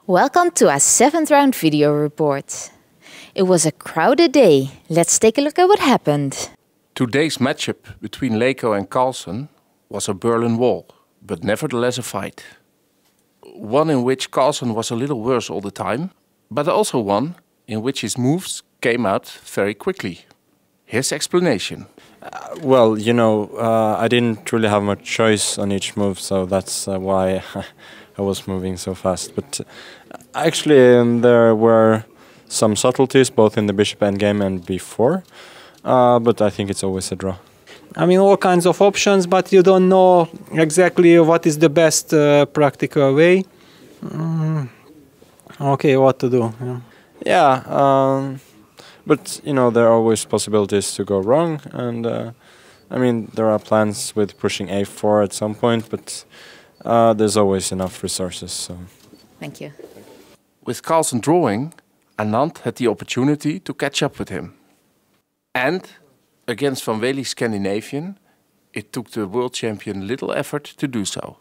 Welcome to our 7th round video report. It was a crowded day. Let's take a look at what happened. Today's matchup between Leko and Carlsen was a Berlin Wall, but nevertheless a fight. One in which Carlsen was a little worse all the time, but also one in which his moves came out very quickly. His explanation. I didn't really have much choice on each move, so that's why I was moving so fast. But actually, there were some subtleties both in the bishop endgame and before, but I think it's always a draw. I mean, all kinds of options, but you don't know exactly what is the best practical way. Okay, what to do? But there are always possibilities to go wrong, and there are plans with pushing a4 at some point, but there's always enough resources. So. Thank you. With Carlsen drawing, Anand had the opportunity to catch up with him. And against Van Wely's Scandinavian, it took the world champion little effort to do so.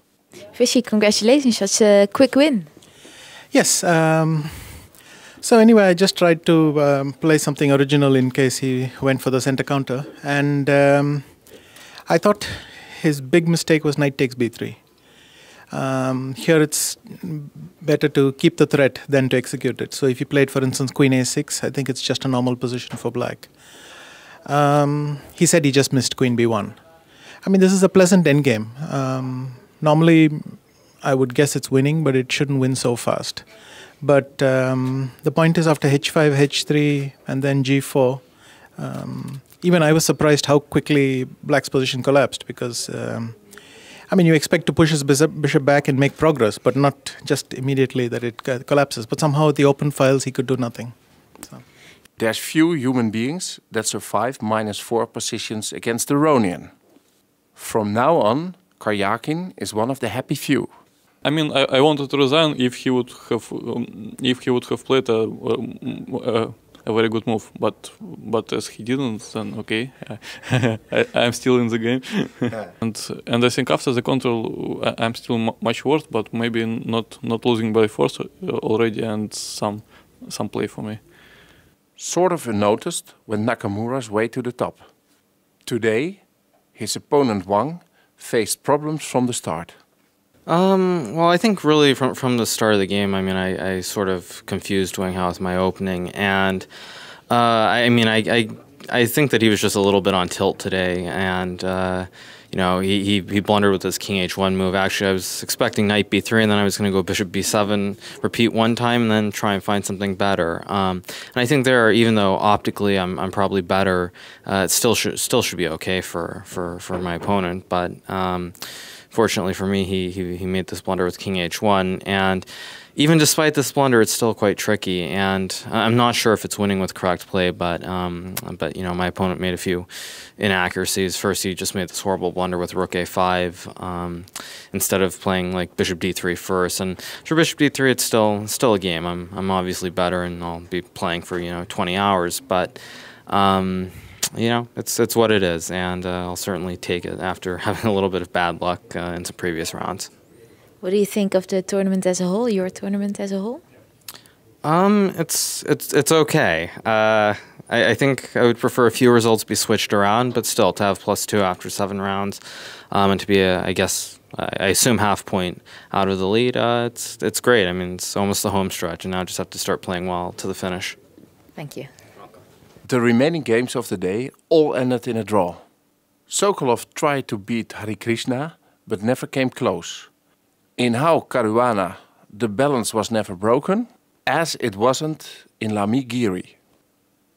Vishy, congratulations, that's a quick win. Yes. So anyway, I just tried to play something original in case he went for the center counter. And I thought his big mistake was knight takes b3. Here it's better to keep the threat than to execute it. So if you played, for instance, queen a6, I think it's just a normal position for black. He said he just missed queen b1. I mean, this is a pleasant endgame. Normally, I would guess it's winning, but it shouldn't win so fast. But the point is, after h5, h3, and then g4, even I was surprised how quickly black's position collapsed, because you expect to push his bishop back and make progress, but not just immediately that it collapses. But somehow at the open files, he could do nothing. So. There's few human beings that survive -4 positions against the Ronian. From now on, Karjakin is one of the happy few. I mean, I wanted to resign if he would have played a very good move, but as he didn't, then okay, I'm still in the game. and I think after the control, I'm still much worse, but maybe not losing by force already, and some play for me. Sort of unnoticed went Nakamura's way to the top. Today, his opponent Wang faced problems from the start. Well, I think really from the start of the game, I sort of confused Wang Hao with my opening, and I think that he was just a little bit on tilt today, and he blundered with his king h1 move. Actually, I was expecting knight b3, and then I was going to go bishop b7, repeat one time, and then try and find something better. And I think there, even though optically I'm probably better, it still should be okay for my opponent, but. Fortunately for me, he made this blunder with king h1, and even despite this blunder, it's still quite tricky. And I'm not sure if it's winning with correct play, but my opponent made a few inaccuracies. First, he just made this horrible blunder with rook a5 instead of playing like bishop d3 first. And for bishop d3, it's still a game. I'm obviously better, and I'll be playing for 20 hours, but. It's what it is, and I'll certainly take it after having a little bit of bad luck in some previous rounds. What do you think of the tournament as a whole, your tournament as a whole? It's okay. I think I would prefer a few results be switched around, but still to have +2 after 7 rounds, and to be I assume half point out of the lead. It's great. I mean, it's almost the home stretch, and now I just have to start playing well to the finish. Thank you. The remaining games of the day all ended in a draw. Sokolov tried to beat Harikrishna, but never came close. In Hao Caruana, the balance was never broken, as it wasn't in Lami Giri.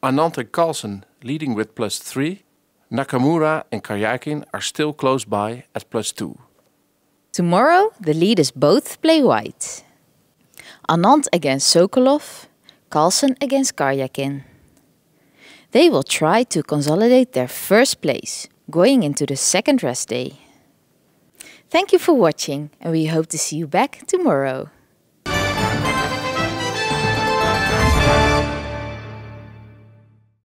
Anand and Carlsen leading with +3, Nakamura and Karjakin are still close by at +2. Tomorrow, the leaders both play white. Anand against Sokolov, Carlsen against Karjakin. They will try to consolidate their first place, going into the second rest day. Thank you for watching, and we hope to see you back tomorrow.